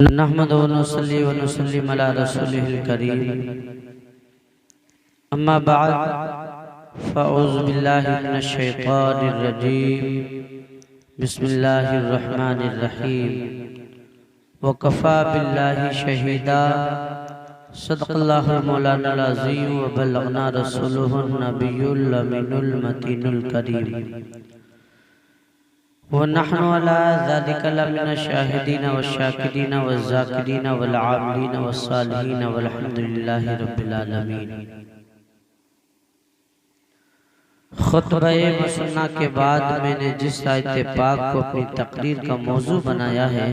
नहमदु व नसल्ली व नसल्लिम अला रसूलिहिल करीम। अम्मा बाद फ़अऊज़ु बिल्लाहि मिनश शैतानिर रजीम। बिस्मिल्लाहिर रहमानिर रहीम। व कफ़ा बिल्लाहि शहीदा। सदक़ल्लाहुल मौलानाल अज़ीम व बल्लगना रसूलुहुन नबियुल अमीनुल मतीनुल करीम। व नहनु अला ज़ालिका लमिनश शाहिदीन व शाकिरीन व ज़ाकिरीन वल आमिलीन व सालिहीन वल्हम्दुलिल्लाहि रब्बिल आलमीन। खुतबे मसन्ना के बाद मैंने जिस आयत पाक को अपनी तकरीर का मौजू बनाया है,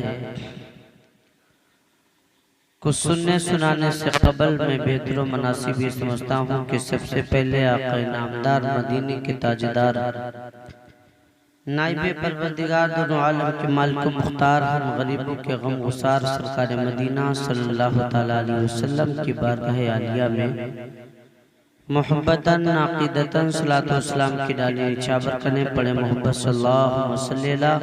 कुछ सुनने सुनाने से कबल मैं बेहतर मुनासिब ये समझता हूँ कि सबसे पहले आक़ा नामदार मदीने के ताजदार नाइबे परवरदिगार दोनों आलम के मालिक मुख्तार हम गरीबों के गम गुसार सरकार मदीना सल्लल्लाहु तआला अलैहि वसल्लम की बारगाह आलिया में मोहब्बतन अक़ीदतन सलातो व सलाम की डाली निछावर करने पड़े। मोहब्बत सल्लल्लाहु अलैहि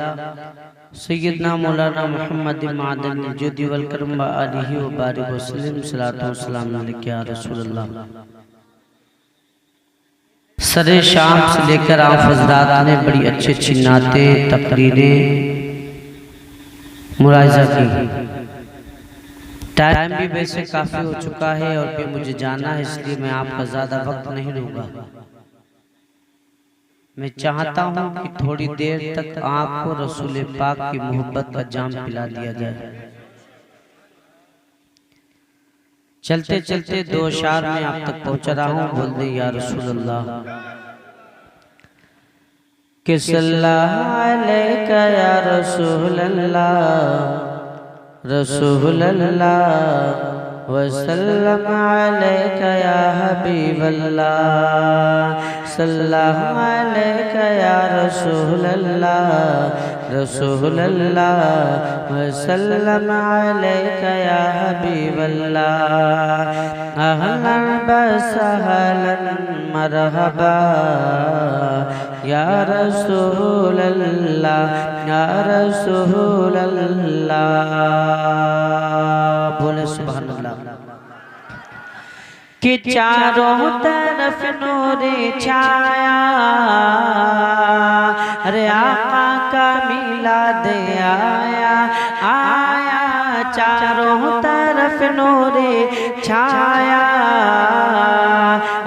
सय्यदना मौलाना मोहम्मद मादन जुदी वल करम व आलिहि व बारिक वसल्लम सलातो व सलाम अलैका या रसूलल्लाह। सरे शाम से लेकर आप हज़रात ने बड़ी अच्छी अच्छी नातें तकरीरें मुलाहिज़ा की। टाइम भी वैसे काफ़ी हो चुका है और भी मुझे जाना है, इसलिए मैं आपका ज़्यादा वक्त नहीं लूँगा। मैं चाहता हूँ कि थोड़ी देर तक आपको रसूल पाक की मोहब्बत का जाम पिला दिया जाए। चलते चलते दो अशार में आप तक पहुँचा रहा हूँ। बोल दे या रसूलल्लाह कि सल्लल्लाहु अलैका या रसूलल्लाह रसूलल्लाह वसल्लम अलैका या हबीबल्लाह। सल्लल्लाहु अलैका या रसूलल्लाह रसूलल्लाह वसल्लम अलैका या हबीबल्लाह। अहलन व सहलन मरहबा या रसूलल्लाह या रसूलल्लाह। बोले सुभान अल्लाह। कि चारों तरफ नूरे छाया, अरे आका का मिलाद आया आया। चारों तरफ नूरे छाया,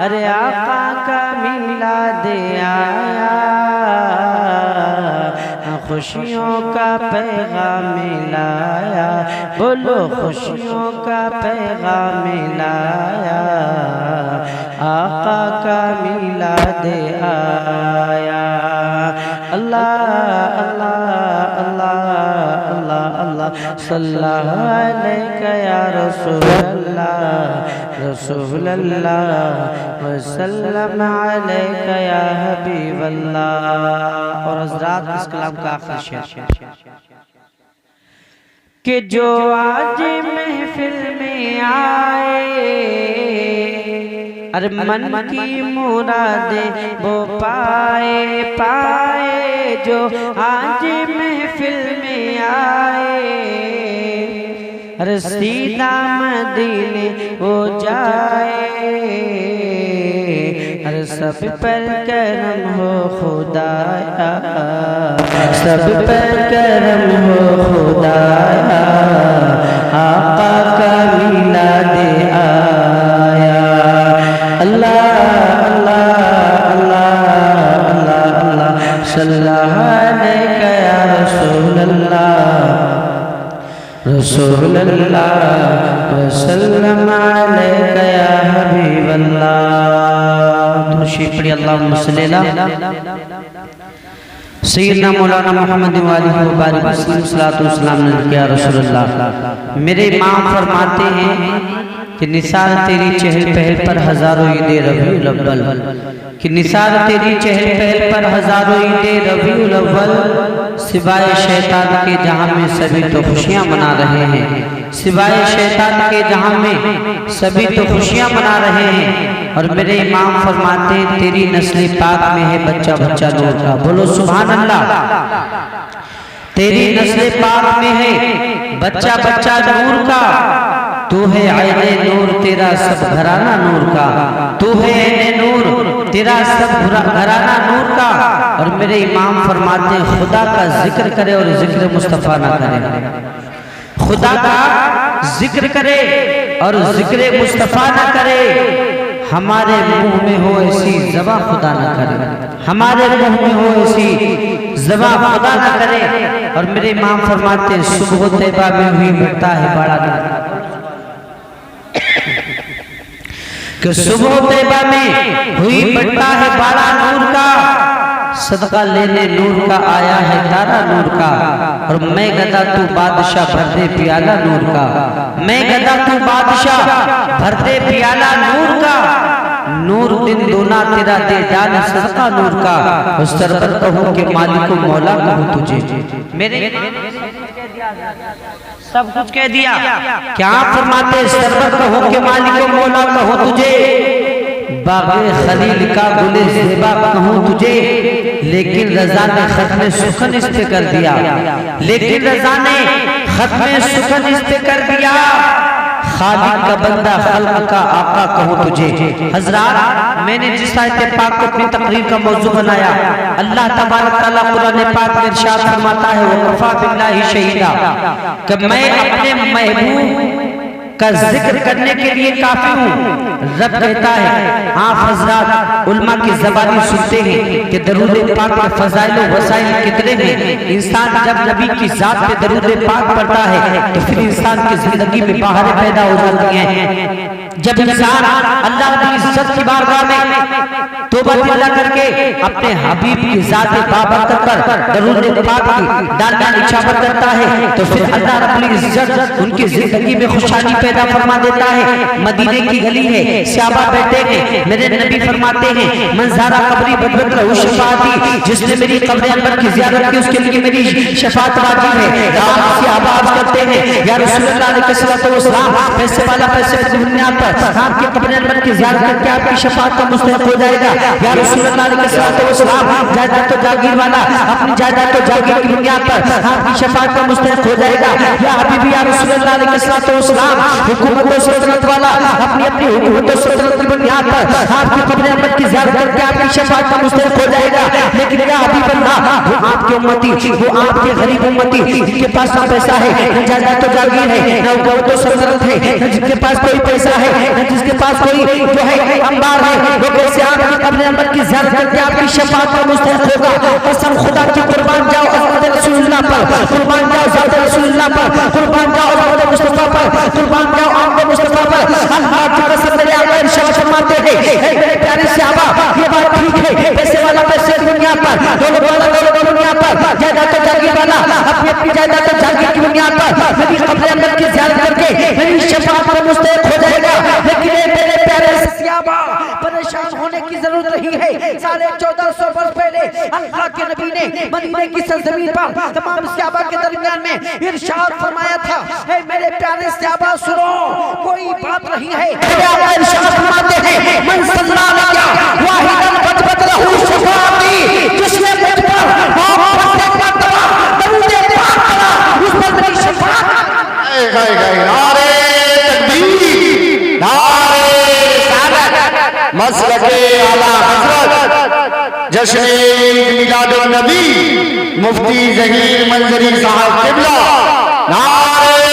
अरे आका का मिलाद आया। खुशियों का पैगाम मिलाया, बोलो खुशियों का पैगाम मिलाया। आका का मिलाद आया। अल्लाह अल्लाह अल्लाह अल्लाह अल्लाह। सल्लल्लाहु अलैका या रसूलल्लाह रसूलल्लाह वसल्लम अलैका या हबीबल्लाह। और हज़रात इस कलाम का आखिरी शेर कि जो आज महफिल में आए, अरे मन की मुरादे वो पाए पाए। जो आज महफिल में आए, अरे सीधा मदीने वो जाए। अरे सब पर करम हो खुदाया, सब पर करम हो खुदाया। आका का मिलाद आया। अल्लाह अल्लाह अल्लाह अल्लाह अल्लाह। सल्लल्लाहु अलैका या रसूलल्लाह रसूलल्लाह वसल्लम अलैका या हबीबल्लाह। दुरूद पढ़िए अल्लाहुम्मा सल्ली अला सय्यदना मौलाना मोहम्मद व आलिहि व बारिक वसल्लम सलातो व सलाम अलैका या रसूलल्लाह। मेरे इमाम फरमाते हैं कि निसार तेरी चहल पहल पर हजारों ईदे रबीउल अव्वल, कि निसार तेरी चहल पहल पर हजारों ईदे रबीउल अव्वल। सिवाय शैतान के जहां में सभी तो खुशियां मना रहे हैं, सिवाय शैतान के जहां में सभी तो खुशियां मना रहे हैं। और मेरे इमाम फरमाते तेरी नस्ल पाक में है बच्चा बच्चा नूर का। बोलो सुभान अल्लाह। तेरी नस्ल पाक में है बच्चा बच्चा नूर का, तू है आईने नूर तेरा सब घराना नूर का, तू है आईने नूर तेरा सब घराना नूर का। और मेरे इमाम फरमाते हैं खुदा का जिक्र करे और जिक्र मुस्तफा ना करे, खुदा का जिक्र करे और जिक्र मुस्तफा ना करे। हमारे मुंह में हो ऐसी ज़बां खुदा ना करे, हमारे मुंह में हो ऐसी ज़बां खुदा ना करे। और मेरे इमाम फरमाते हैं सुबह तैबा में हुई बढ़ता है बड़ा नूर, कि सुबह तैबा में हुई बढ़ता है बड़ा नूर का, सदका लेने नूर का आया है तारा नूर का। और मैं गदा तू बादशाह भर दे प्याला नूर का, मैं गदा तू बादशाह भर दे प्याला नूर का। नूर दिन दूना तेरा दे डाल सदका नूर का, उस सरवर कहूँ के मालिक मौला कहूँ तुझे। मेरे सब कुछ कह दिया, क्या फरमाते सरवर कहूँ के मालिक मौला कहूँ तुझे, बागे खलील का गुले ज़ेबा कहूँ तुझे। लेकिन रज़ा ने खत्म सुखन इस पे कर दिया, लेकिन रज़ा ने खत्म सुखन इस पे कर दिया। खालिक का बंदा खल्क का आका कहूँ तुझे। हज़रात, मैंने जिस आयत पाक को अपनी तकरीर का मौजू बनाया, अल्लाह तबारक तआला कुरान पाक में इरशाद फरमाता है वक़फ़ा बिल्लाहि शहीदा, कि मैं अपने महबूब का जिक्र करने के लिए काफी हूँ। रब कहता है, आप हज़रात उल्मा की ज़बानी सुनते हैं कि दरूद पाक के फ़ज़ाइल व वसाइल कितने हैं। इंसान जब नबी की ज़ात पे दरूद पाक पढ़ता है तो फिर इंसान की जिंदगी में बहारें पैदा हो जाती हैं। जब इंसान अल्लाह की इज्जत की बारगाह में तौबा तिला करके अपने हबीब की ज़ात बाबरकत पर दरूद पाक की डालना निछावर करता है तो फिर अल्लाह रब्बुल इज्जत उनकी जिंदगी में खुशहाली पैदा फरमा देता है। मदीने की गली है, सहाबा बैठे हैं, मेरे नबी फरमाते हैं मंज़ारा कब्री बदबद लहू शफाअती, जिसने मेरी कब्र अनवर की ज़ियारत की उसके लिए मेरी शफाअत वाजिब है। सहाबा अर्ज़ करते हैं या रसूलुल्लाह अलैहिस्सलातु वस्सलाम, पैसे वाला पैसे की बुनियाद पर आपकी कब्र अनवर की ज़ियारत करके आपकी शफाअत का मुस्तहिक़ हो जाएगा। या रसूलुल्लाह अलैहिस्सलातु वस्सलाम, जायदाद तो जागीर वाला अपनी जायदाद तो जागीर की बुनियाद पर आपकी शफाअत का मुस्तहिक़ हो जाएगा। या हबीबी या रसूलुल्लाह अलैहिस्सलातु वस्सलाम, हुकूमत और सल्तनत वाला अपनी अपनी हुकूमत और सल्तनत की बुनियाद पर आपकी कब्र अनवर की ज़ियारत करके आपकी शफाअत का मुस्तहिक़ हो जाएगा। लेकिन या हबीब अल्लाह, वो आपके उम्मती, वो आपके गरीब उम्मती जिनके पास ना पैसा है, न जायदाद तो जागीर है, न हुकूमत और सल्तनत है, न जिनके पास कोई पैसा है, न जिसके पास कोई जो है अंबार है, वो कैसे आपकी कब्र अनवर की ज़ियारत करके आपकी शफाअत का मुस्तहिक़ होगा। कसम खुदा की कुर्बान जाओ हज़रत रसूलुल्लाह पर, कुर्बान जाओ ज़ात रसूलुल्लाह पर, कुर्बान जाओ ज़ात मुस्तफा पर, कुर्बान जाओ आमद मुस्तफा पर। अल्लाह की कसम मेरे आका इरशाद फरमाते हैं, मेरे प्यारे सहाबा, ये बात ठीक है, पैसे वाला पैसे की बुनियाद पर, दौलत वाला दौलत की बुनियाद पर, जायदाद तो जागीर वाला अपनी अपनी जायदाद तो जागीर की बुनियाद पर मेरी कब्र अनवर की ज़ियारत करके मेरी शफाअत का मुस्तहिक़ हो जाएगा। लेकिन मेरे प्यारे सहाबा, परेशान होने की जरूरत नहीं है। 1450 वर्ष पहले अल्लाह के नबी ने मदीने की सरजमीन पर तमाम सहाबा के दरमियान में इरशाद फरमाया था, हे मेरे प्यारे सहाबा सुनो, कोई बात नहीं है। मेरे आका इरशाद फरमाते हैं मन सल्ला अलैहि वाहिदन बदबद लहू शफाअती, जिसने मुझ पर बहुत मर्तबा दरूद पाक पढ़ा उस पर मेरी शफाअत। नारे तकबीर, नारे रिसालत, मसलके आला हज़रत, जश्न मिलादुन नबी, मुफ्ती ज़हीर मंजरी साहब क़िबला, नारे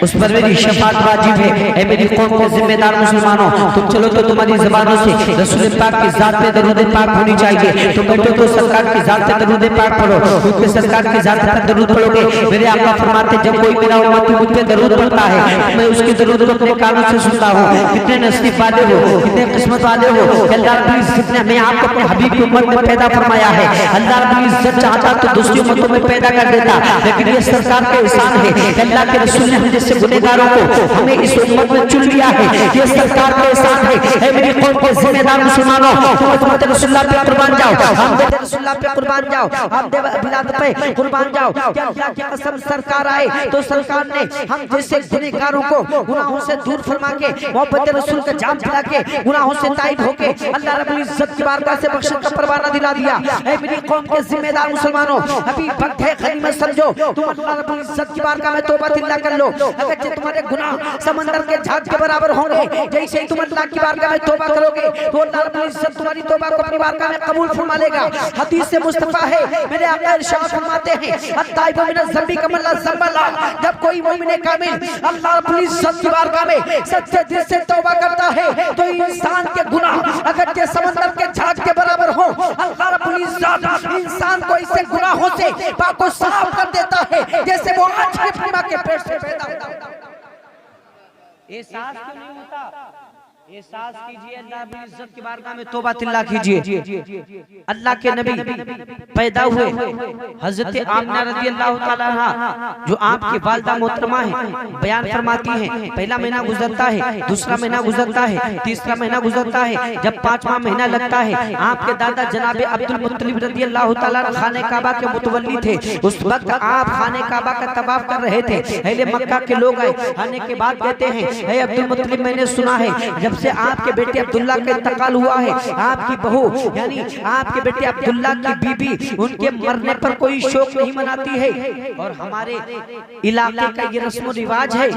उस पर मेरी शफाअत वाजिब है। ऐ मेरी कौम के जिम्मेदार मुसलमानों, तुम चलो तो तुम्हारी ज़बानों से रसूल पाक की ज़ात पे दरूद पाक होनी चाहिए। तुम बैठो तो सरकार की ज़ात पे दरूद पाक पढ़ो, क्योंकि सरकार की ज़ात पर दरूद पढ़ोगे। मेरे आका फरमाते जब कोई मेरा उम्मती मुझ पे दरूद पढ़ता है मैं उसकी दरूद को अपने कानों से सुनता हूँ। कितने नसीब वाले हो, कितने किस्मत वाले हो। अल्लाह रब्बुल इज्जत ने मैं आपको अपने हबीब की उम्मत में पैदा फरमाया है। अल्लाह रब्बुल इज्जत चाहता तो दूसरी उम्मतों में पैदा कर देता, लेकिन ये सरकार का एहसान है। अल्लाह के रसूल ने मुझे जैसे गुनहगारों को हमें इस उम्मत में चुन लिया है, ये सरकार का एहसान है। मेरी कौम के जिम्मेदार मुसलमानों, तुम उम्मत रसूलुल्लाह पे कुर्बान जाओ, हम रसूलुल्लाह पे कुर्बान जाओ, हम बिलाद पे कुर्बान जाओ। क्या अल्लाह की कसम सरकार आए तो सरकार ने हम जैसे गुनहगारों को गुनाहों से दूर फरमा के मोहब्बत रसूल का जाम पिला के गुनाहों से ताइब होके अल्लाह रब्बुल इज्जत की बारगाह से बख्शिश का परवाना दिला दिया। ऐ मेरी कौम के जिम्मेदार मुसलमानों, अभी वक्त है गनीमत समझो, तुम अल्लाह रब्बुल इज्जत की बारगाह में तौबा तिल्ला कर लो। अगर तुम्हारे गुनाह समंदर के झाग के बराबर होंगे, जैसे ही तुम अल्लाह की बारगाह में तौबा करोगे तो अल्लाह रब्बुल इज्जत तुम्हारी तौबा को अपनी बारगाह में कबूल फरमा लेगा। हदीस से मुस्तफा है, मेरे आका इरशाद फरमाते हैं, अत्ताइबु मिनज़ ज़ंबि कमल्ला ज़ंबला। जब कोई मोमिन कामिल अल्लाह रब्बुल इज्जत की बारगाह में सच्चे दिल से तौबा करता है तो इंसान के गुनाह अगर के समंदर के झाग के बराबर हो, अल्लाह रब्बुल इज्जत इंसान को इससे गुनाहों से पाक और साफ कर देता है जैसे वो आज की मां के पेट से पैदा होता है। एहसास क्यों नहीं होता? एहसास कीजिए, अल्लाह रब्बुल इज्जत की बारगाह में तौबा तिल्ला कीजिए। अल्लाह के नबी पैदा हुए, हजरत आमिना रज़ी अल्लाह ताला अन्हा जो आपकी वालिदा मोहतरमा है, बयान फरमाती हैं, पहला महीना गुजरता है, दूसरा महीना गुजरता है, तीसरा महीना गुजरता है, जब पांचवा महीना लगता है, आपके दादा जनाबे अब्दुल मुत्तलिब रज़ी अल्लाह ताला अन्हु खाने काबा के मुतवल्ली थे। उस वक्त आप खाने काबा का तवाफ कर रहे थे, अहले मक्का के लोग आए, आने के बाद कहते हैं, हे अब्दुल मुत्तलिब, मैंने सुना है जब से आपके बेटे अब्दुल्ला का इंतकाल हुआ है, आपकी बहू यानी आपके बेटे अब्दुल्ला की बीबी उनके मरने पर कोई शोक नहीं मनाती है। और हमारे इलाके का ये रस्म रिवाज है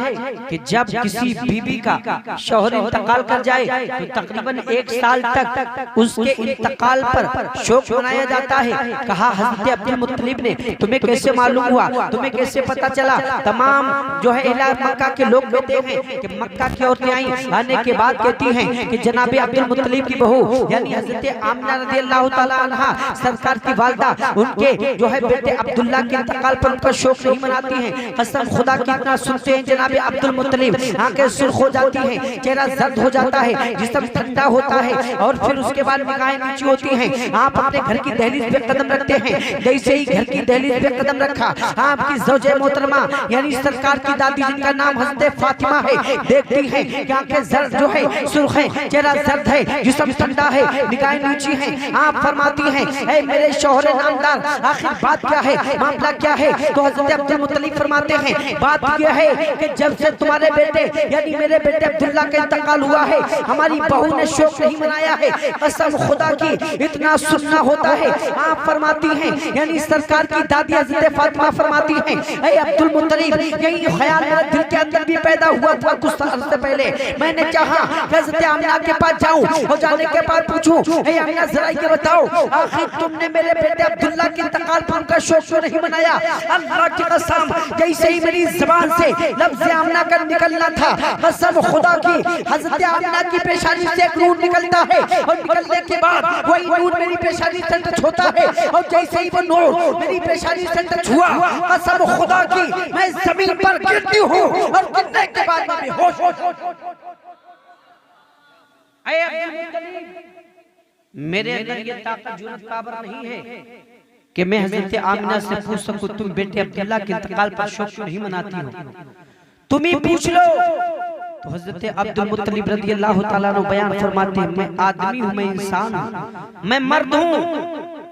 कि जब किसी बीबी का शौहर इंतकाल कर जाए तो तकरीबन 1 साल तक उसके इंतकाल पर शोक मनाया जाता है। कहा हज़रत अब्दुल मुत्तलिब ने, तुम्हें कैसे मालूम हुआ, तुम्हें कैसे पता चला? तमाम जो है इलाके मक्का के लोग कहते हैं कि मक्का की औरतें आई, आने के बाद कहती हैं कि जनाबे अब्दुल मुत्तलिब की बहू यानी हज़रत आमिना रज़ी अल्लाह ताला अन्हा सरकार की वालिदा उनके जो है बेटे अब्दुल्ला के इंतकाल पर उनका शोक नहीं मनाती हैं। कसम खुदा की इतना सुनते हैं जनाबे अब्दुल मुत्तलिब आंखें सुर्ख हो जाती हैं, चेहरा जर्द हो जाता है, जिस्म ठंडा होता है और फिर उसके बाद निगाहें नीचे होती हैं। आप अपने घर की दहलीज पे कदम रखते हैं, जैसे ही घर की दहलीज पे कदम रखा आपकी ज़ौजे मोहतरमा यानी सरकार की दादी जिनका नाम हज़रत फातिमा है, देखती हैं कि आंखें जर्द जो है सुर्ख है, चेहरा जर्द है, जिस्म ठंडा है, निगाहें नीची हैं। आप फरमाती हैं, ऐ मेरे शौहर नामदार, आखिर बात क्या है, मामला क्या है? तो हज़रत अब्दुल मुत्तलिब फरमाते हैं, बात यह है कि जब से तुम्हारे बेटे यानी मेरे बेटे अब्दुल्ला का इंतकाल हुआ है, हमारी बहू ने शोक नहीं मनाया है। कसम खुदा की इतना सुनना होता है। आप फरमाती हैं यानी सरकार की दादी हज़रत फातिमा फरमाती हैं, ऐ अब्दुल मुत्तलिब, यही ख्याल मेरे दिल के अंदर भी पैदा हुआ था कुछ अर्से पहले। मैंने चाहा हज़रत आमिना के पास जाऊं और जाने के बाद पूछूं, ऐ आमिना जरा ये बताओ, आखिर तुमने मेरे बेटे अब्दुल्ला के इंतकाल पर उनका शोक क्यों नहीं मनाया? अल्लाह की कसम, जैसे ही मेरी ज़बान से लफ्ज़ आमिना का निकलना था, कसम खुदा की हज़रत आमिना की पेशानी से एक नूर निकलता है और निकलने के बाद वही नूर मेरी पेशानी से टच होता है और जैसे ही वो नूर मेरी पेशानी से टच हुआ, कसम खुदा की मैं जमीन पर गिरती हूँ और गिरने के बाद मैं बेहोश हो जाती हूँ। मेरे अंदर ये ताकत जुर्रत काबर नहीं है कि मैं हज़रत आमिना से पूछ सकूं, तुम बेटे अब्दुल्ला के इंतकाल पर शोक नहीं मनाती हो? तुम ही पूछ लो। तो हज़रत अब्दुल मुत्तलिब रज़ी अल्लाह ताला अन्हु बयान फरमाते हैं, मैं आदमी हूँ, मैं इंसान हूँ, मैं मर्द हूँ,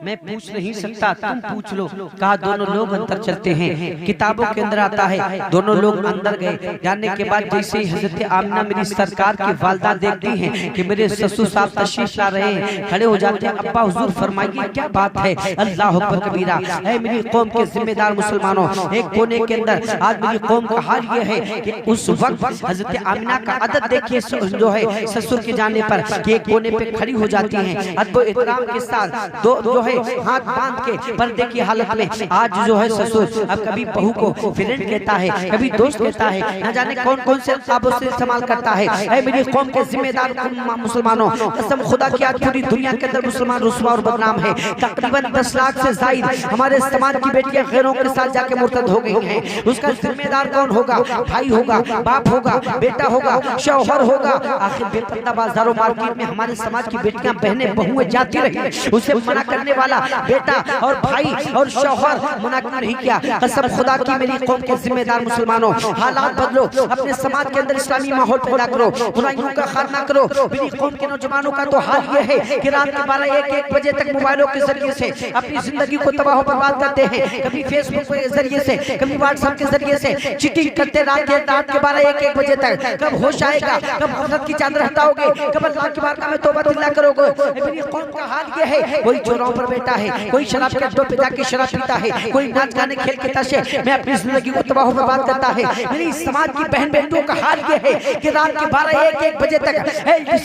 मैं पूछ नहीं सकता, तुम पूछ लो। कहा दोनों लोग अंदर चलते हैं, किताबों के अंदर आता है दोनों लोग अंदर गए। जाने के बाद जैसे ही हज़रत आमिना मेरी सरकार की वालिदा देखती हैं कि मेरे ससुर साहब तशरीफ ला रहे हैं, खड़े हो जाते हैं, अब्बा हुजूर फरमाइए क्या बात है? अल्लाह अकबर कबीरा। ऐ मेरी कौम के जिम्मेदार मुसलमानों, एक कोने के अंदर आज मेरी कौम का हाल ये है कि उस वक्त हज़रत आमिना का अदद देखिए जो है ससुर के जाने पर कि एक कोने पे खड़ी हो जाती हैं, अदब इकराम के साथ दो जो है हाथ बांध के पर्दे की हालत में। आज जो है ससुर अब कभी बहू को फ्रेंड कहता है, कभी दोस्त कहता है, न जाने कौन कौन से अल्फाजों से इस्तेमाल करता है। ऐ मेरी कौम के जिम्मेदार मुसलमानों, कसम खुदा की आज पूरी दुनिया के अंदर मुसलमान रुस्वा और बदनाम है। तकरीबन 10 लाख से ज़ायद हमारे समाज की बेटियां गैरों के साथ जाके मुर्तद हो गई हैं। उसका जिम्मेदार कौन होगा? भाई होगा, बाप होगा, बेटा होगा, शौहर होगा। आखिर बेपर्दा बाजारों मार्केट में हमारे समाज की बेटियां बहनें बहुएं जाती रही, उसे मना करने वाला बेटा और भाई और शौहर मुनाकिब नहीं किया। कसम खुदा की मेरी कौम के जिम्मेदार मुसलमानों, हालात बदलो, अपने समाज के अंदर इस्लामी माहौल पैदा करो, बुराइयों का खात्मा करो। मेरी कौम के नौजवानों का तो हाल ये है कि रात के 12-1 बजे तक मोबाइलों के जरिए से अपनी जिंदगी को तबाह बर्बाद करते हैं। कभी फेसबुक के जरिए से, कभी व्हाट्सएप के जरिए से चीटिंग करते रात के 12-1 बजे तक। कब होश आएगा, कब गफलत की चादर हटाओगे, कब अल्लाह की बारगाह में तौबा तिल्ला करोगे। मेरी कौम का हाल ये है, कोई चौराहों पर बैठा है, कोई शराब के अड्डों पे जाके शराब पीता है, कोई नाच गाने खेल के ताशे में अपनी जिंदगी को तबाह बर्बाद करता है। मेरी समाज की बहन बेटियों का हाल ये है कि रात के 12-1 बजे तक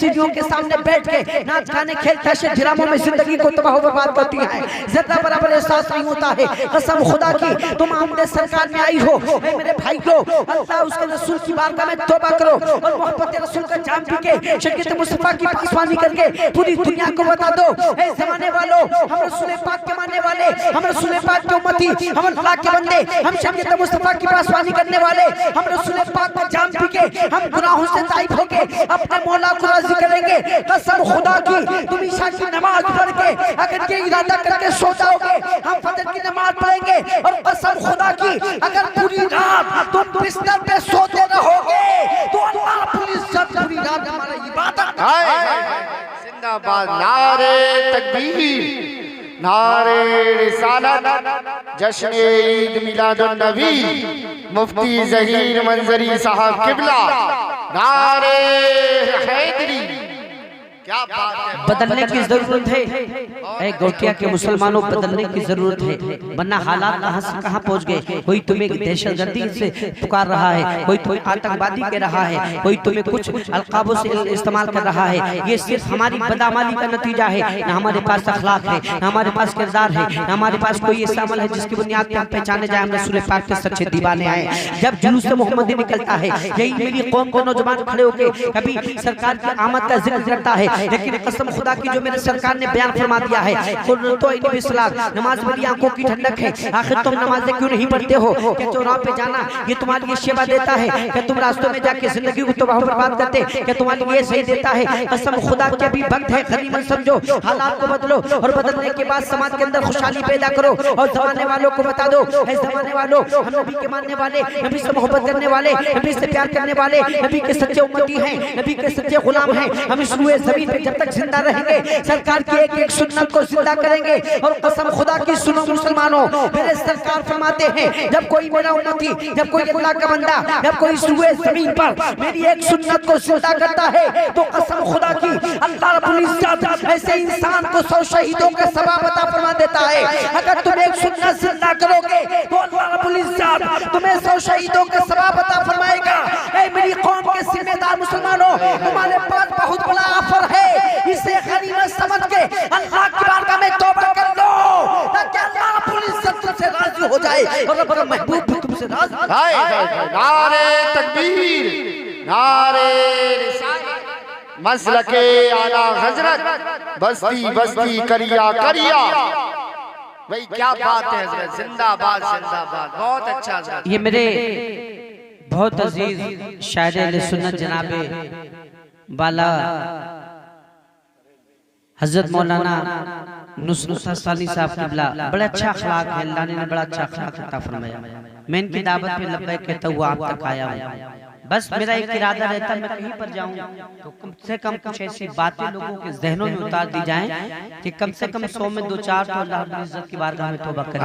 सीढ़ियों के सामने बैठ के नाच गाने खेल ताशे ड्रामों में जिंदगी को तबाह बर्बाद करती है। जरा बराबर एहसास नहीं होता है। कसम खुदा की तुम आमने सरकार में आई हो, मेरे भाई को अल्लाह उसके रसूल की बारगाह में तौबा करो और मोहब्बत रसूल का जाम पी के शरीयत मुस्तफा की पासवानी करके पूरी दुनिया को बता दो, ए जमाने वालों, हम रसूल पाक के मानने वाले, हम रसूल पाक के उम्मती, हम अल्लाह के बंदे, हम शरीयत मुस्तफा की पासवानी करने वाले, हम रसूल पाक का जाम पी के हम गुनाहों से ताइब होके अपने मौला को राजी करेंगे। कसम खुदा की तुम ईशा की नमाज पढ़ के अगर ये इरादा करके सो जाओगे हम फजर की नमाज पढ़ेंगे, और कसम खुदा की अगर पूरी रात तुम बिस्तर पे सोते रहोगे तो अल्लाह पुलिस सब पूरी रात हमारा इबादत। जिंदाबाद, नारे तकबीर, नारे रिसालत, जश्न ईद मिलादुन नबी, मुफ्ती ज़हीर मंजरी साहब किबला, नारे हैदरी। क्या बात है, बदलने की जरूरत है। ऐ गोटिया के मुसलमानों, बदलने की जरूरत है, वरना हालात कहां से कहां पहुंच गए। कोई तुम्हें दहशतगर्दी से पुकार रहा है, कोई तुम्हें आतंकवादी कह रहा है, कोई तुम्हें कुछ अलकाबों से इस्तेमाल कर रहा है। ये सिर्फ हमारी बदअमली का नतीजा है। न हमारे पास अखलाक है, न हमारे पास किरदार है, न हमारे पास कोई ऐसा अमल है जिसकी बुनियाद पर हम पहचाने जाए हम रसूल पाक के सच्चे दीवाने आए। जब जुलूस मोहम्मदी निकलता है, यही मेरी कौम को नौजवान खड़े होकर कभी सरकार की आमद का जिक्र करता है, लेकिन कसम खुदा की जो मेरे सरकार ने बयान फरमा दिया है, नमाज मेरी आंखों की ठंडक है। आखिर तुम नमाजें क्यों नहीं पढ़ते हो? क्या चौराह पे जाना ये तुम्हारे लिए सेवा देता है? क्या तुम रास्तों में जाके जिंदगी को तबाह बर्बाद करते? क्या तुम्हारे लिए सही देता है? कसम खुदा के भी वक्त है, गनीमत समझो, हालात को बदलो और बदलने के बाद समाज के अंदर खुशहाली पैदा करो। और जमाने वालों को बता दो, ऐ जमाने वालों, हम नबी के मानने वाले, नबी से मोहब्बत करने वाले, नबी से प्यार करने वाले, नबी के सच्चे उम्मती हैं, नबी के सच्चे गुलाम हैं। हम इस रूए ज़मीन पे जब तक जिंदा रहेंगे सरकार की एक एक सुन्नत को जिंदा करेंगे। और कसम खुदा की सुनो मुसलमानों, मेरे सरकार फरमाते हैं जब कोई मेरा उम्मती, जब कोई अल्लाह का बंदा, जब कोई इस रूए ज़मीन पर मेरी एक सुन्नत को जिंदा करता है तो कसम खुदा की अल्लाह रब्बुल इज्जत ऐसे इंसान को 100 शहीदों का सवाब अता फरमा देता है। अगर तुम एक सुन्नत जिंदा करोगे तो अल्लाह रब्बुल इज्जत तुम्हें 100 शहीदों का सवाब अता फरमाएगा। ऐ मेरी कौम के जिम्मेदार मुसलमानों, तुम्हारे पास बहुत बड़ा ऑफर है, इसे गनीमत समझ के अल्लाह की बारगाह में तौबा कर लो ताकि अल्लाह रब्बुल इज्जत तुमसे राजी हो जाए और रब्बुल महबूब भी तुमसे राजी। नारे तकबीर, नारे रिसालत, मसलके आला हजरत, बस्ती बस्ती करिया करिया। भाई क्या बात है हजरत, जिंदाबाद जिंदाबाद, बहुत अच्छा हजरत। ये मेरे बहुत अजीज शायर अहले सुन्नत जनाबे वाला हजरत मौलाना नुसरत हसानी साहब किबला, बड़ा अच्छा अखलाक है, अल्लाह ने बड़ा अच्छा अखलाक अता फरमाया। मैं इनकी दावत पे लब्बैक कहता हुआ आप तक आया हूँ। बस मेरा एक इरादा रहता है मैं कहीं पर जाऊं तो कम से कम कुछ ऐसी बातें लोगों के जहनों में उतार दी जाएं कि कम से कम 100 में 2-4 तो अल्लाह रब्बुल इज्जत की बारगाह में तौबा करें।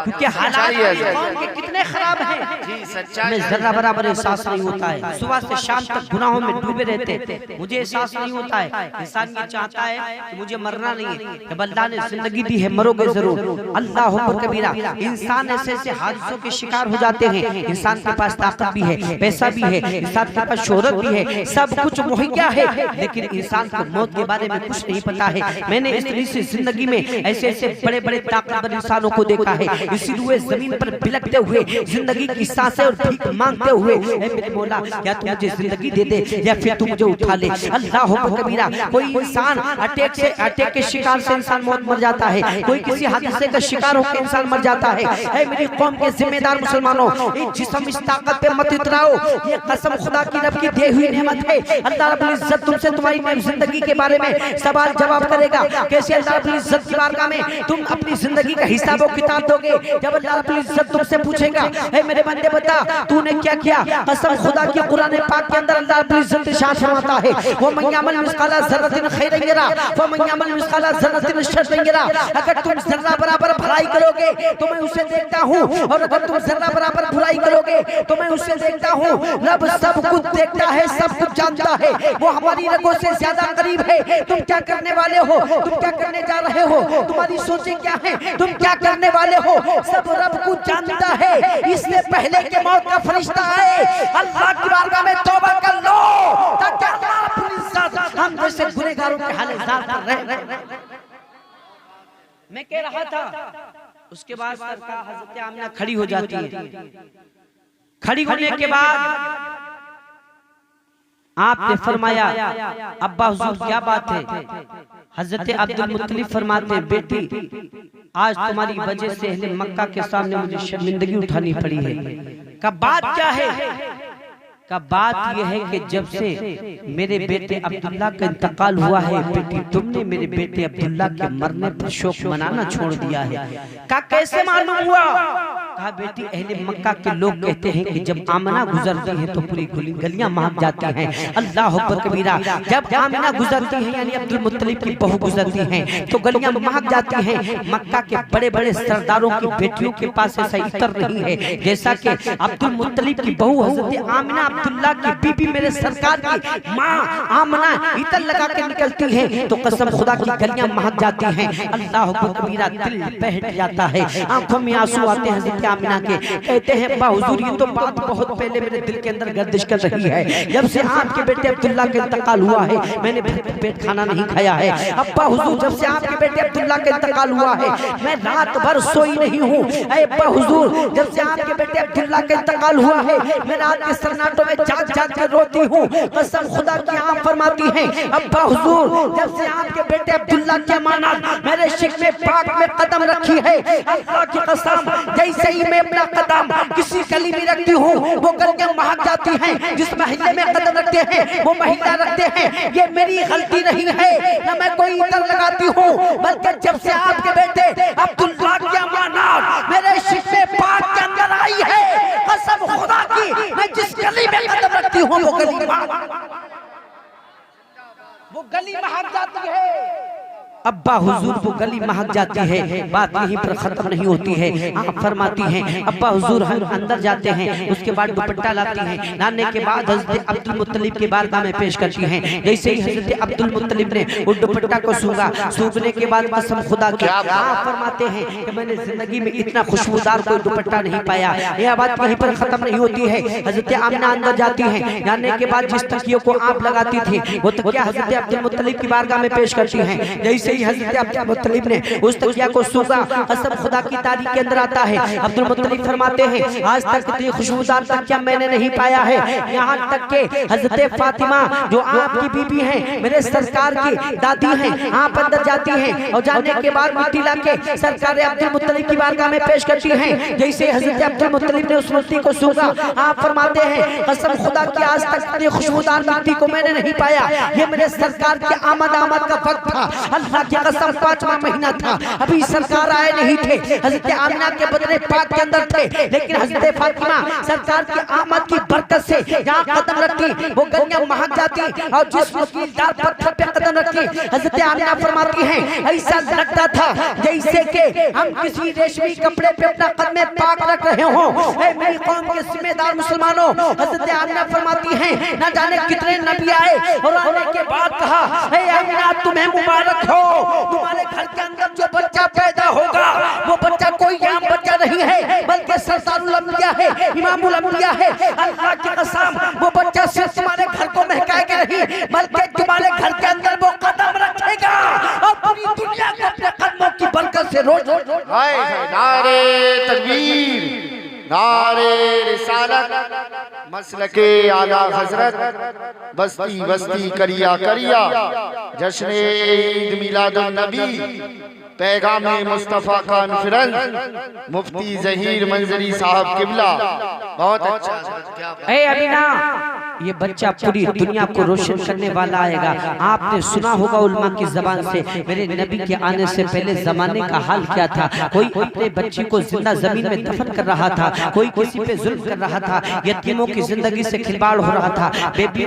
क्योंकि हालात कौम के कितने खराब हैं जी, सच्चाई में जरा बराबर एहसास नहीं होता है। सुबह से शाम तक गुनाहों में डूबे रहते, मुझे एहसास नहीं होता है। इंसान ये चाहता है कि मुझे मरना नहीं है, जब अल्लाह ने जिंदगी दी है मरोगे जरूर। अल्लाह कबीरा, इंसान ऐसे ऐसे हादसों के शिकार हो जाते हैं। इंसान के पास ताकत भी है, पैसा भी है, इंसान के पास शोहरत भी है, सब कुछ मुहैया है, लेकिन इंसान को मौत के बारे में कुछ नहीं पता है। मैंने इस जिंदगी में ऐसे ऐसे बड़े बड़े ताकतवर इंसानों को देखा है, इसी रूए जमीन पर बिलकते हुए जिंदगी की सांसें और भीख मांगते हुए, मेरे मौला या तू मुझे जिंदगी दे दे या फिर तू मुझे उठा ले। अल्लाह कबीरा, कोई इंसान अटैक के शिकार से इंसान मौत मर जाता है, कोई किसी हादसे का शिकार होकर इंसान मर जाता है। मेरी कौम के जिम्मेदार मुसलमानों, इस जिस्म इस ताकत पे मत इतना बताओ, ये कसम खुदा की रब की दी हुई नेमत है। अल्लाह रब्बुल इज्जत तुमसे तुम्हारी जिंदगी के बारे में सवाल जवाब करेगा। कैसे अल्लाह रब्बुल इज्जत की बारगाह में तुम अपनी जिंदगी का हिसाब और किताब दोगे? जब अल्लाह रब्बुल इज्जत तुमसे पूछेगा, हे मेरे बंदे बता तूने क्या किया? कसम खुदा की कुरान पाक के अंदर अल्लाह रब्बुल इज्जत इरशाद फरमाता है, वो मन यअमल मिस्काला ज़र्रतिन खैरन यरा व मन यअमल मिस्काला ज़र्रतिन शर्रन यरा। अगर तुम जर्रा बराबर भलाई करोगे तो मैं उसे देखता हूँ, और अगर तुम जर्रा बराबर बुराई करोगे तो मैं उसे देखता हूँ। रब सब कुछ देखता है, सब कुछ जानता है, वो हमारी रगों से ज्यादा करीब है। तुम क्या करने वाले हो? तुम क्या करने जा रहे हो? तुम्हारी सोचें क्या है? तुम क्या करने वाले हो? सब रब को जानता है। इसलिए पहले के मौत का फरिश्ता आए, अल्लाह की बारगाह में तौबा कर लो, ताकि अल्लाह अपनी इज्जत हम जैसे गुनहगारों के हाल-ए-ज़ात कर रहे। मैं कह रहा था, उसके बाद सरकार हज़रत आमिना खड़ी हो जाती है। खड़ी होने के बाद आपने फरमाया, अब्बा हुजूर क्या बात है? हजरत अब्दुल मुत्तलिब फरमाते हैं, बेटी आज तुम्हारी वजह से अहले मक्का के सामने मुझे शर्मिंदगी उठानी पड़ी है। का बात क्या है? का बात यह है कि जब से मेरे बेटे अब्दुल्ला का इंतकाल हुआ है, बेटी तुमने मेरे बेटे अब्दुल्ला के मरने पर शोक मनाना छोड़ दिया है। का कैसे मालूम हुआ? कहा बेटी अहले मक्का के लोग कहते हैं कि जब आमिना गुजरती है तो पूरी गलियां महक जाती हैं। अल्लाह अकबर कबीरा। जब आमिना गुजरती है यानी अब्दुल मुत्तलिब की बहू गुजरती हैं तो गलियां महक जाती हैं। मक्का के बड़े बड़े सरदारों की बेटियों के पास ऐसा इतर नहीं है जैसा कि अब्दुल मुत्तलिब की बहू हजरत आमिना अब्दुल्ला की बीबी मेरे सरकार की माँ आमिना इतर लगा के निकलती है तो कसम खुदा की गलियां महक जाती हैं। अल्लाह अकबर कबीरा। दिल बहट जाता है, आंखों में आंसू आते हैं हजरत आमिना के। कहते हैं अब्बा हुजूर ये तो बात बहुत पहले मेरे दिल के अंदर गर्दिश कर रही है। जब से आपके बेटे अब्दुल्ला का इंतकाल हुआ है मैंने पेट खाना नहीं खाया है। अब्बा हुजूर जब से आपके बेटे अब्दुल्ला का इंतकाल हुआ है मैं रात भर सोई नहीं हूँ। अब्बा हुजूर जब से आपके बेटे अब्दुल्ला का इंतकाल हुआ है मैं रात के सन्नाटों में जाग जाग कर रोती हूँ। कसम खुदा की आप फरमाती हैं अब्बा हुजूर जब से आपके बेटे अब्दुल्ला की अमानत मेरे शिकवे पाक में कदम रखी है, अल्लाह की कसम जैसे ही मैं अपना कदम किसी गली में रखती हूँ वो गलियां महक जाती हैं। जिस महल्ले में कदम रखते हैं वो महिला रखते हैं। ये मेरी गलती नहीं है न मैं कोई इतर लगाती हूँ, बल्कि जब से आपके बेटे अब्दुल्ला की अमानत मेरे शिकवे पाक के अंदर आई है कसम खुदा की मैं जिस गली में कदम रखती हूँ वो गली महक जाती है। अब्बा हुजूर वो गली महक जाती है। बात यहीं पर खत्म नहीं होती है। आप फरमाती हैं अब्बा हुजूर हम अंदर जाते हैं, उसके बाद दुपट्टा लाती हैं, लाने के बाद हजरत अब्दुल मुत्तलिब के बारगाह में पेश करती हैं। जैसे ही हजरत अब्दुल मुत्तलिब ने वो दुपट्टा को सूंघा, सूंघने के बाद कसम खुदा की आप फरमाते हैं कि मैंने जिंदगी में इतना खुशबूदार कोई दुपट्टा नहीं पाया। यह बात यहीं पर खत्म नहीं होती है। हजरत आमिना अंदर जाती हैं, जाने के बाद जिस तकियों को आप लगाती थी वो तकिया हजरत अब्दुल मुत्तलिब की बारगाह में पेश करती हैं। जैसे ही हज़रत अब्दुल मुत्तलिब ने उस तकिया को सूंघा, कसम खुदा की तारीफ के अंदर आता है अब्दुल मुत्तलिब फरमाते हैं आज तक इतनी खुशबूदार तकिया मैंने नहीं पाया है। यहाँ तक के हज़रत फातिमा जो आपकी बीबी हैं मेरे सरकार की दादी हैं आप अंदर जाती हैं और जाने के बाद मिट्टी लाके सरकार अब्दुल मुत्तलिब की बारगाह में पेश करती हैं। जैसे हज़रत अब्दुल मुत्तलिब ने उस मिट्टी को सूंघा आप फरमाते हैं कसम खुदा की आज तक इतनी खुशबूदार मिट्टी को मैंने नहीं पाया। ये मेरे सरकार की आमद का वक्त था, अल्लाह की कसम 5वां महीना था, अभी सरकार आए नहीं थे। हजरत आमिना के बदले पाक के अंदर थे, लेकिन हजरत फातिमा सरकार की आमद की बरकत से जहाँ कदम रखती वो गलियां महक जाती और जिस वकीलदार पत्थर पे कदम रखती हजरत आमिना फरमाती हैं ऐसा लगता था जैसे कि हम किसी रेशमी कपड़े पे अपना कदम पाक रख रहे हो। मेरी कौम के जिम्मेदार मुसलमानों हजरत आमिना फरमाती हैं न जाने कितने नबी आए और आने के बाद कहा हे आमिना तुम्हें मुबारक हो, तुम्हारे घर के अंदर जो बच्चा पैदा होगा वो बच्चा कोई आम बच्चा नहीं है बल्कि सरदारुल अंबिया है, इमामुल अंबिया है। अल्लाह की कसम वो बच्चा सिर्फ तुम्हारे घर को महकाएगा नहीं बल्कि तुम्हारे घर के अंदर वो कदम रखेगा और पूरी दुनिया को अपने कदमों की बरकत से रोज नारे तकबीर, नारे रिसालत, मसलके आला हजरत, बस्ती बस्ती करिया करिया, जश्न ईद मिलादुन नबी, पैगाम मुस्तफ़ा कॉन्फ्रेंस, मुफ्ती ज़हीर मंजरी साहब किबला, बहुत अच्छा हजरत, क्या बात। ए अमीना, ये बच्चा पूरी दुनिया को रोशन करने वाला आएगा। आपने सुना होगा उलमा की जबान से, मेरे नबी के आने से पहले जमाने का हाल क्या था। कोई अपने बच्ची को जिंदा जमीन में दफन कर रहा था, कोई किसी पे जुल्म कर रहा था, यतीमों की जिंदगी से खिलवाड़ हो रहा था,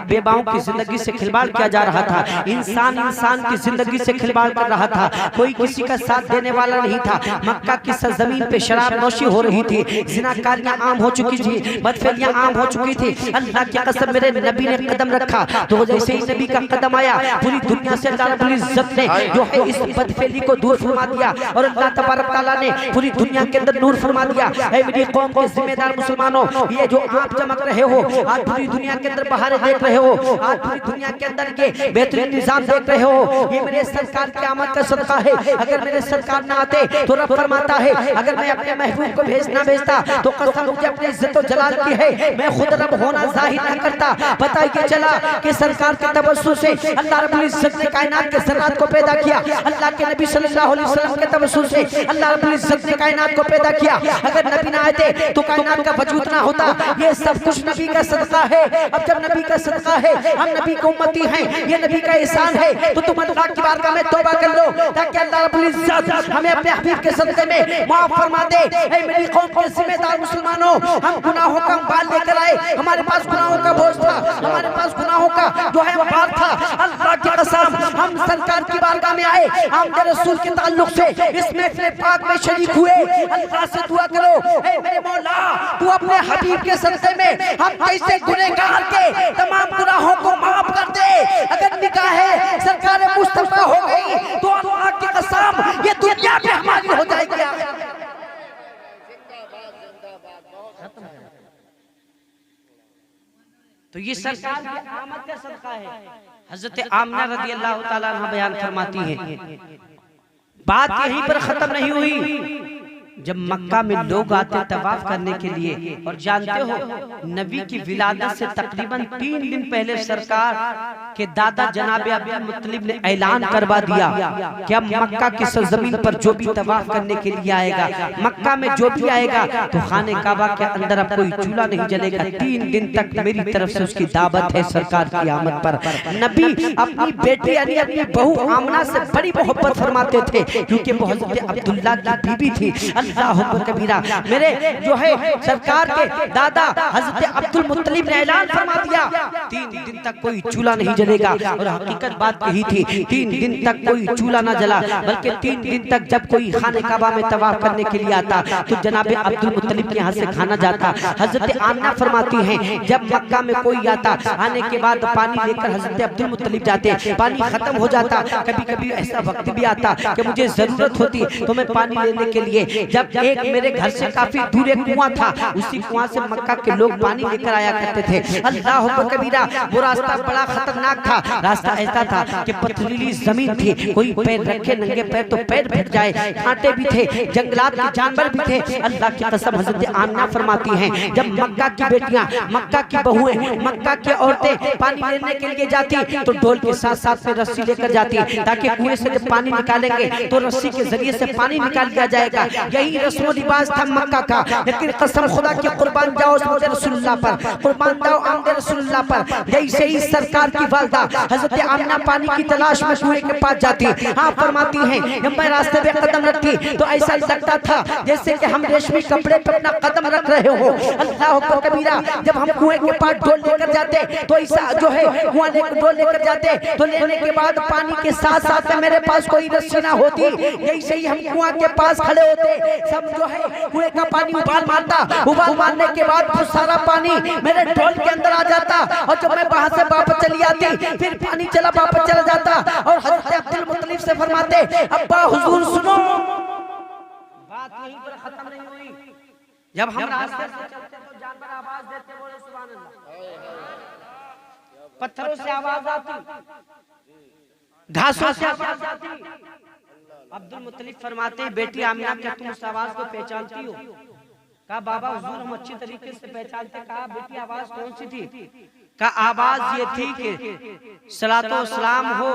बेबाओं की जिंदगी से खिलवाड़ किया जा रहा था, इंसान की जिंदगी से खिलवाड़ कर रहा था, कोई किसी का साथ देने वाला नहीं था। मक्का की सरजमीन पे शराब नोशी हो रही थी, जिनाकारियां आम हो चुकी थी, बदफेलियां आम हो चुकी थी। अल्लाह की कसम मेरे नबी ने कदम रखा तो जैसे ही नबी का कदम आया, पूरी दुनिया से अल्लाह रब्बुल इज्जत ने जो है इस बदफेली को दूर फरमा दिया और अल्लाह तबारक तआला ने पूरी दुनिया के अंदर नूर फरमा दिया। ऐ मेरी कौम के जिम्मेदार मुसलमानों, ये जो आप चमक रहे हो, आज पूरी दुनिया के अंदर बहारें देख रहे हो, आज पूरी दुनिया के अंदर के बेहतरीन निजाम देख रहे हो, ये मेरे सरकार की आमद का सदका है। अगर मेरे सरकार ना आते तो रब फरमाता है, अगर मैं अपने महबूब को भेजता तो कसम मुझे अपने इज्जत और जलाल की है, मैं खुद रब होना जाहिर न करता। पता ये चला कि सरकार के तबस्सुम से अल्लाह रब्बुल इज्जत ने कायनात के ज़रात को पैदा किया, अल्लाह के नबी सल्लल्लाहु अलैहि वसल्लम के तबस्सुम से अल्लाह रब्बुल इज्जत ने कायनात को पैदा किया। अगर नबी ना आते तो कायनात का वजूद ना होता। ये सब कुछ नबी का सदका है। अब जब नबी का सदका है, हम नबी की उम्मती हैं, ये नबी का एहसान है, तो तुम अल्लाह की बारगाह में तौबा कर लो ताकि अल्लाह रब्बुल इज्जत हमें अपने हबीब के सदक़े में माफ फरमा दे। ऐ मेरी कौम के जिम्मेदार मुसलमानों, हम गुनाहों का बाल लेकर आए, हमारे पास गुनाहों का बोझ था, हमारे पास गुनाहों का जो है भार था। अल्लाह की कसम हम सरकार की बारगाह में आए, हम रसूल के ताल्लुक से इस महफिल पाक में शरीक हुए। अल्लाह से दुआ करो, ऐ मेरे मौला तू अपने हबीब के सदक़े में हम कैसे गुनहगार के तमाम गुनाहों को माफ कर दे। अगर निगाह सरकार मुस्तफा हो गई तो अल्लाह की कसम ये दुनिया में हमारी हो जाएगी। तो ये सरकार की आमद का सदका है। हजरत आमना रज़ी अल्लाह ताला अन्हा बयान फरमाती हैं, बात यहीं पर खत्म नहीं हुई। जब मक्का में लोग आते तवाफ करने के लिए, और जानते हो नबी की विलादत से तकरीबन 3 दिन पहले सरकार के दादा जनाब अब्दुल मुत्तलिब ने ऐलान करवा दिया कि अब मक्का की सरजमीन पर जो भी तवाफ करने के लिए आएगा, मक्का में जो भी आएगा तो खाने काबा के अंदर अब कोई चूल्हा नहीं जलेगा। 3 दिन तक मेरी तरफ से उसकी दावत है सरकार की आमद पर। नबी अपनी बेटी यानी अपनी बहू आमना से बड़ी मोहब्बत फरमाते थे, क्योंकि वो हज़रत अब्दुल्ला की बीबी थी। अल्लाह कबीरा, मेरे जो है सरकार के दादा हज़रत अब्दुल मुत्तलिब ने ऐलान फरमा दिया 3 दिन तक कोई चूल्हा नहीं जलेगा। और हकीकत बात यही थी, 3 दिन तक कोई चूल्हा ना जला, बल्कि 3 दिन तक जब कोई खाने काबा में तवाफ करने के लिए आता तो जनाब अब्दुल मुत्तलिब के यहाँ से खाना जाता। हज़रत आमना फरमाती हैं, जब मक्का में कोई आता, आने के बाद पानी लेकर हज़रत अब्दुल मुत्तलिब जाते, पानी खत्म हो जाता। कभी कभी ऐसा वक्त भी आता कि मुझे जरूरत होती तो मैं पानी लेने के लिए, जब एक मेरे घर से काफी दूर एक कुआं था, उसी कुआं से मक्का के लोग पानी लेकर आया करते थे। अल्लाह कबीरा, वो रास्ता बड़ा खतरनाक था। रास्ता ऐसा था कि पथरीली जमीन थी, कोई पैर रखे नंगे पैर तो पैर फट जाए, कांटे भी थे, जंगलात के जानवर भी थे। अल्लाह की कसम हज़रत आमना फरमाती हैं, जब मक्का की बेटियां, मक्का की बहुएं, मक्का की औरतें पानी लेने के लिए जाती तो डोल के साथ साथ में रस्सी लेकर जाती, ताकि कुएं से जब पानी निकालेंगे तो रस्सी के जरिए से पानी निकाल दिया जाएगा। यही रस्म लिबास था मक्का का। लेकिन कसम खुदा की कुर्बान जाओ मुझे रसूलुल्लाह पर, कुर्बान जाओ आमदे रसूलुल्लाह पर। जैसे ही सरकार की वालदा हज़रत आमना पानी की तलाश में कुएं के पास जाती, हाँ फरमाती हैं, जब मैं रास्ते पे कदम रखती तो ऐसा लगता था जैसे कि हम रेशमी कपड़े पे अपना कदम रख रहे हो। अल्लाह अकबर कबीरा, जब हम कुएं के पास डोल लेकर जाते तो ऐसा जो है कुआं लेकर डोल लेकर जाते तो लेने के बाद पानी के साथ साथ में मेरे पास कोई रस्सी ना होती। जैसे ही हम कुआं के पास खड़े होते, सब जो है कुएं का पानी उबाल मारता, उबाल मारने के बाद वो सारा पानी मेरे डोल के अंदर आ जाता, और जब मैं वहां से वापस चली आती फिर पानी चला वापस चला जाता। और हज़रत अब्दुल मुत्तलिब से फरमाते, अब्बा हुजूर सुनो, बात यहीं पर खत्म नहीं हुई। जब हम रास्ते से चलते तो जानवर आवाज देते, बोले सुभान अल्लाह, पत्थरों से आवाज आती, घासों से आवाज आती। अब्दुल मुत्तलिब फरमाते, बेटी आमिना क्या तुम उस आवाज को पहचानती हो? कहा बाबा हुजूर हम अच्छी तरीके से पहचानते। कहा बेटी आवाज कौन सी थी? कहा आवाज ये थी कि सलातो सलाम हो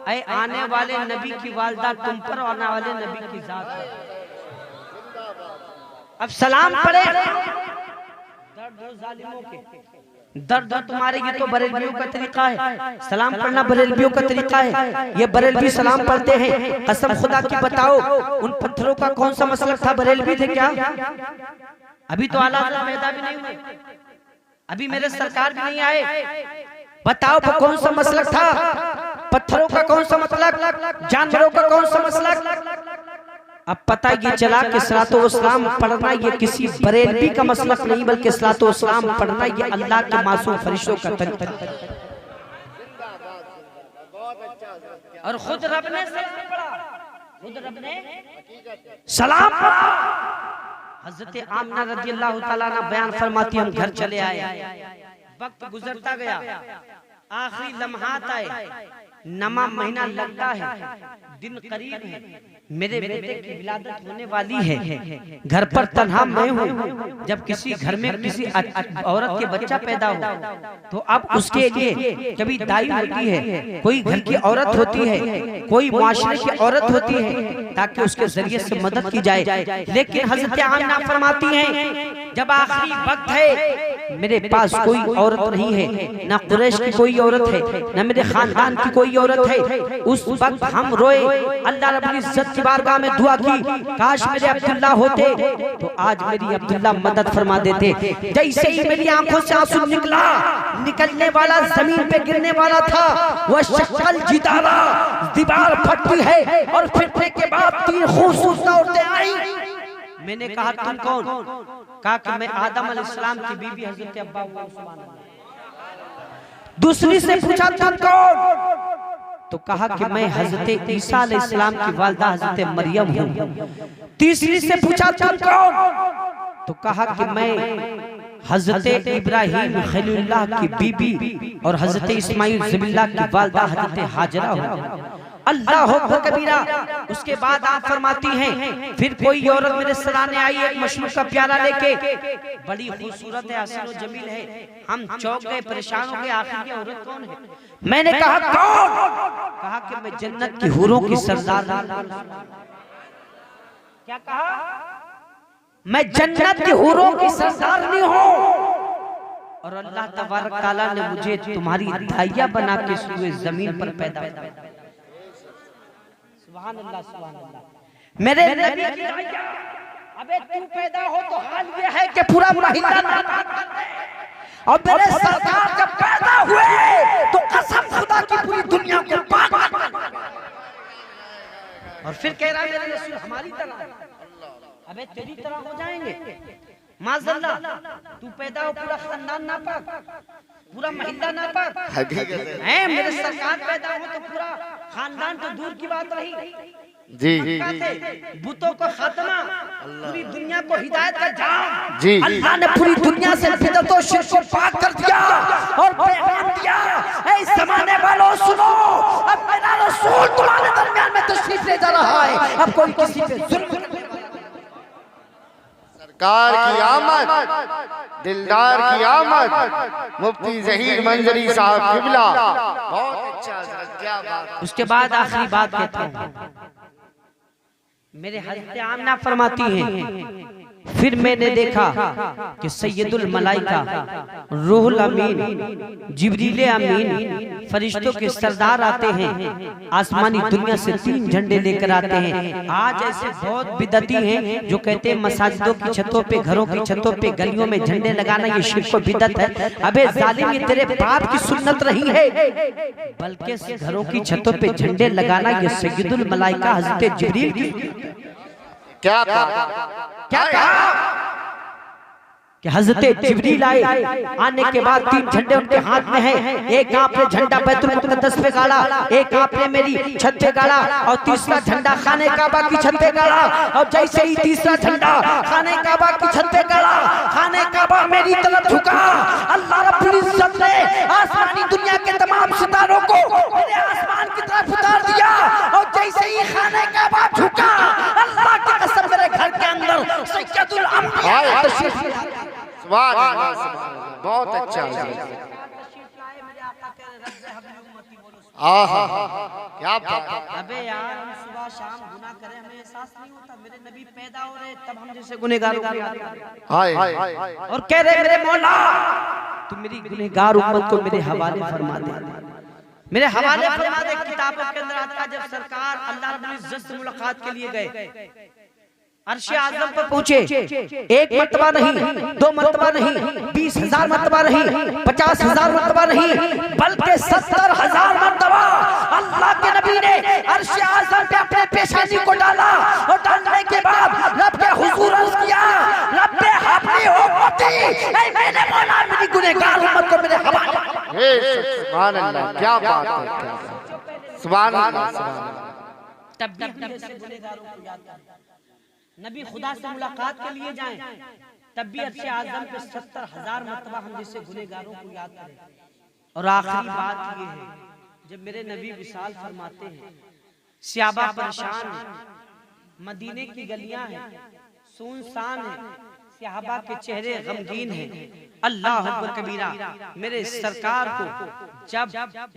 ऐ आने वाले नबी की वालदा तुम पर, आने वाले नबी की जात पर। अब सलाम पड़े, दर्द हो जालिमों के, दर्द हो तुम्हारे, ये तो बरेलवियों का तरीका है। सलाम पढ़ना बरेलवियों का तरीका है। ये बरेलवी सलाम पढ़ते हैं। कसम खुदा की बताओ, उन पत्थरों का कौन सा मसलक था? बरेलवी थे क्या? अभी तो आला पैदा भी नहीं हुए, अभी मेरे सरकार भी नहीं आए। बताओ वो कौन सा मसलक था? पत्थरों का कौन सा मसलक? जानवरों का कौन सा मसलक? अब पता ये चला कि सलातो इस्लाम पढ़ना ये किसी बरेलवी का मसलक नहीं, बल्कि सलातो इस्लाम पढ़ना ये अल्लाह के मासूम फरिश्तों का तरीका। और खुद रब ने सलाम पढ़ा, खुद रब ने सलाम पढ़ा। हजरत आमिना रज़ी अल्लाह तआला अन्हा बयान फरमाती, हम घर चले आए, वक्त गुजरता गया, आखिरी लम्हात आए, नमा महीना लगता है, दिन करीब है, मेरे बेटे की विलादत होने वाली है। घर पर तन्हा मैं हूँ। जब किसी घर में किसी औरत के बच्चा पैदा हो तो अब उसके लिए कभी दाई होती है, कोई घर की औरत होती है, कोई मुआशरे की औरत होती है, ताकि उसके जरिए से मदद की जाए। लेकिन हजरत आमिना फरमाती हैं, जब आखिरी वक्त है, मेरे पास कोई औरत नहीं है, ना कुरैश की कोई औरत है, ना मेरे खानदान की कोई औरत है। उस वक्त हम रोए, अल्लाह रब्बुल इज्जत की बारगाह में दुआ की, काश मेरे अब्दुल्ला होते तो आज मेरी अब्दुल्ला मदद फरमा देते। जैसे ही मेरी आंखों से आंसू निकलने वाला, जमीन पे गिरने वाला था, वह शक्ल जितारा दीवार फटती है और फिरने के बाद 3 खूबसूरत औरतें आई। मैंने कहा तुम कौन? कहा कि मैं आदम अलैहिस्सलाम की बीवी हजरत अब्बा हूं। दूसरी से पूछा तुम कौन? तो कहा कि मैं हजरत ईसा अलैहिस्सलाम की वालिदा हजरत मरियम हूँ। तीसरी से पूछा तुम कौन? तो कहा कि मैं हजरत इब्राहिम खलीलुल्लाह की बीबी और हजरत इस्माइल ज़िबिल्लाह की वालिदा हजरत हाजरा हूँ। अल्लाह अकबर कबीरा। उसके बाद आप फरमाती हैं, फिर कोई औरत मेरे सराहने आई, एक मशरूब का प्याला लेके, बड़ी खूबसूरत है, हसीन और जमील है। हम चौंक गए, परेशान हो गए, आखिर ये औरत कौन है? मैंने कहा कौन? कहा कि मैं जन्नत की हूरों की सरदार। क्या कहा? मैं जन्नत की हूरों की सरदारनी हूँ और अल्लाह तबारक तआला ने मुझे तुम्हारी दाइया बना के सूए जमीन पर पैदा किया। सुभान अल्लाह, सुभान अल्लाह। मेरे नबी की दाइया, अबे तू पैदा हो तो हाल ये है कि पूरा महिला और मेरे सरदार जब पैदा हुए तो कसम खुदा की पूरी दुनिया को पाक। और फिर कह रहा है मेरे रसूल हमारी तरह, अबे तेरी तरह हो जाएंगे माज़अल्लाह। तू पैदा हो पूरा खानदान नापाक, पूरा महिला नापाक है। मेरे सरकार पैदा हो तो पूरा खानदान तो दूर की बात रही जी। बुतों को खात्मा, पूरी दुनिया को हिदायत का जाम जी। अल्लाह ने पूरी दुनिया से बिदअत और शिर्क को पाक कर दिया और पैगाम दिया, ऐ ज़माने वालों सुनो, अब मेरा रसूल तुम्हारे दरमियान में तशरीफ ले जा रहा है। अब कोई किसी पे जुल्म, सरकार की आमद, दिलदार की आमद, मुफ्ती ज़हीर मंजरी साहब किबला, बहुत अच्छा, क्या बात। उसके बाद आखिरी बात कहता हूँ, मेरे हज़रत आमिना फरमाती हैं, फिर मैंने देखा कि सैयदुल मलाइका, रूहुल अमीन, जिब्रील अमीन, फरिश्तों के सरदार आते हैं, आसमानी दुनिया से 3 झंडे लेकर आते हैं। आज ऐसे बहुत बिदअती हैं जो कहते हैं मसाजिदों की छतों पे, घरों की छतों पे, गलियों में झंडे लगाना ये शिर्क और बिदअत है। अबे जालिम, ये तेरे बाप की सुन्नत रही है, बल्कि घरों की छतों पे झंडे लगाना ये सैयदुल मलाइका हज़रत जिब्रील की। क्या कहा कि हज़रत जिब्रील आए, आने के बाद 3 झंडे उनके हाथ में हैं। एक आपने झंडा बैतुल मुक़द्दस पे गाड़ा, एक आपने मेरी छत पे गाड़ा और तीसरा झंडा खाने काबा की छत पे गाड़ा। और जैसे ही तीसरा झंडा खाने काबा की छत पे गाड़ा, खाने काबा मेरी तरफ झुका। अल्लाह रब्बुल इज्जत ने आसमानी दुनिया के तमाम सितारों को मेरे आसमान की तरफ उतार दिया और जैसे ही खाने काबा झुका, अल्लाह की कसम मेरे घर के अंदर सैयदुल अंबिया तशरीफ लाए। बहुत अच्छा। आहा क्या बात। अबे यार हम सुबह शाम गुनाह करें हमें एहसास नहीं होता। मेरे नबी पैदा हो रहे तब हम जैसे गुनहगारों को याद कर रहे हाय और कह रहे मेरे मौला तू मेरी गुनहगार उम्मत को मेरे हवाले फरमा दे, मेरे हवाले फरमा दे। किताबों के अंदर आता है जब सरकार अल्लाह रब्बुल इज्जत से मुलाकात के लिए गए, अर्श आज़म पर पहुंचे, एक मर्तबा नहीं, दो मर्तबा नहीं, 20,000 मर्तबा नहीं, 50,000 मर्तबा नहीं, बल्कि 70,000 मर्तबा अल्लाह के नबी ने अर्श आज़म पे अपने पेशानी को डाला और डालने के बाद रब के हुजूर अर्ज किया, रब पे अपनी उम्मती ऐ मेरे मौला मेरी गुनहगार उम्मत को मेरे हवाले। सुभान अल्लाह क्या बात है, क्या बात है। सुभान अल्लाह सुभान अल्लाह। तब भी ऐसे गुनहगारों को याद करें, नबी खुदा से मुलाकात के लिए जाएं तब भी अर्श आज़म पे 70,000 मर्तबा हम जैसे गुनहगारों को याद करें। और आखिरी बात ये है जब मेरे नबी विसाल फरमाते हैं, सहाबा परेशान है, मदीने की गलियां हैं सुनसान है, सहाबा के चेहरे गमगीन हैं, अल्लाह अकबर कबीरा। मेरे सरकार को जब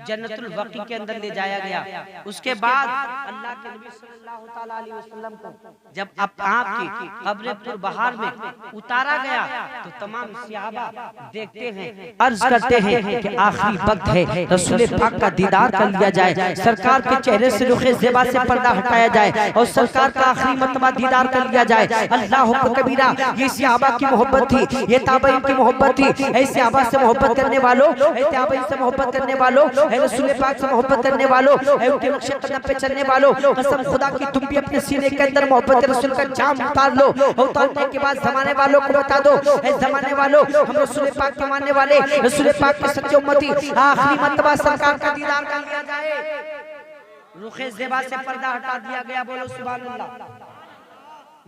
जन्नतुल बकी के अंदर ले जाया गया, उसके बाद अल्लाह के नबी सल्लल्लाहु ताला अलैहि वसल्लम को जब आपकी कब्र पुरबहार में उतारा गया तो तमाम सहाबा देखते हैं, अर्ज करते हैं कि आखिरी वक्त है, रसूल पाक का दीदार कर लिया जाए, सरकार के चेहरे से रुखे ज़ेबा से पर्दा हटाया जाए और सरकार का आखिरी मर्तबा दीदार कर लिया जाए। अल्लाह अकबर कबीरा। ये सहाबा की मोहब्बत थी, ये ताबईन की मोहब्बत थी। ऐसे सहाबा से मोहब्बत करने वालों, ऐसे ताबईन से मोहब्बत करने वालों, ऐसे रसूल पाक से मोहब्बत करने वालों, ऐसे उनके नक्शे कदम पे चलने वालों, कसम खुदा की तुम भी अपने सीने के अंदर मोहब्बत रसूल का जाम उतार लो। उतारने के बाद जमाने वालों को बता दो, ऐसे जमाने वालों हम रसूल पाक के मानने वाले, रसूल पाक के सच्चे उम्मती, आखिरी मर्तबा सरकार का दीदार कर लिया जाए। रुखे ज़ेबा से पर्दा हटा दिया गया, बोलो सुभान अल्लाह।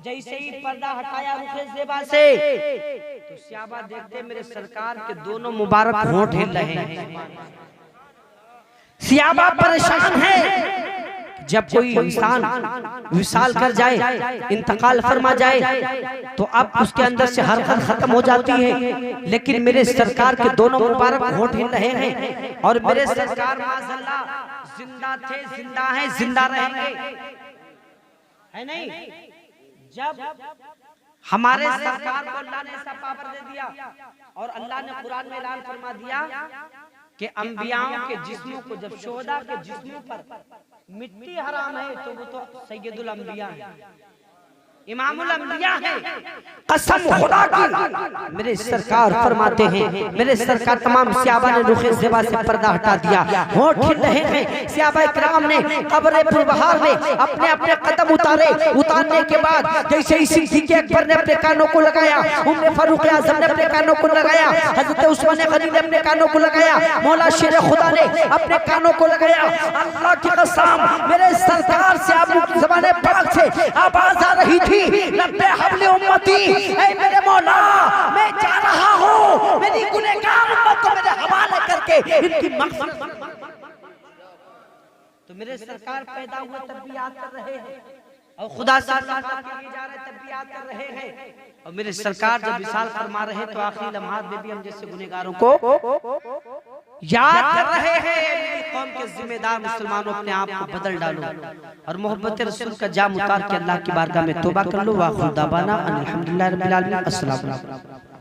जैसे ही पर्दा हटाया रुखे ज़ेबा से तो सहाबा देखते मेरे सरकार के दोनों मुबारक होंठ हिल रहे हैं। सहाबा परेशान है, जब कोई इंसान विसाल कर जाए, इंतकाल फरमा जाए तो अब उसके अंदर से हरकत खत्म हो जाती है, लेकिन मेरे सरकार के दोनों मुबारक होंठ हिल रहे हैं और मेरे सरकार माज़अल्लाह जिंदा थे, जिंदा हैं, जिंदा रहेंगे, है नहीं। जब हमारे सरकार को अल्लाह ने ऐसा पावर दे दिया और अल्लाह ने कुरान में ऐलान फरमा दिया कि अंबियाओं के जिस्मों को, जब शोहदा के जिस्मों पर मिट्टी हराम है तो वो तो सैयदुल अंबिया है, इमामुल अंबिया है। कसम खुदा की मेरे सरकार फरमाते हैं, मेरे सरकार तमाम सहाबा ने रुखे ज़ेबा से पर्दा हटा दिया, होंठ हिल रहे हैं। सहाबा इकराम ने कब्र पुरबहार में अपने अपने कदम उतारे। उतारने के बाद जैसे ही सिद्दीक़ अकबर ने अपने कानों को लगाया, उम्मे फारूक आज़म ने अपने कानों को लगाया, हज़रत उस्मान गनी ने अपने कानों को लगाया, मौला शेर खुदा ने अपने कानों को लगाया। अल्लाह की कसम मेरे सरकार से अब ज़बाने पाक से आवाज़ आ रही थी, रब्बे हबली उम्मती, ऐ मेरे मौला मैं जा रहा हूँ मेरी गुनहगार उम्मत को मेरे हवाले करके इनकी मग़फ़िरत। तो मेरे सरकार पैदा हुए तब भी याद कर रहे हैं और खुदा से मुलाकात के लिए जा रहे तब भी याद कर रहे हैं और मेरे सरकार जब विसाल फरमा रहे तो आखिरी लम्हात में भी हम जैसे गुनहगारों को याद कर रहे हैं। मेरी कौम के जिम्मेदार मुसलमानों अपने आप को बदल डालो और मोहब्बत रसूल का जाम उतार के अल्लाह की बारगाह में तौबा कर लो। वाखिर दावाना अनिल हम्दुलिल्लाहि रब्बिल आलमीन। अस्सलाम वालेकुम।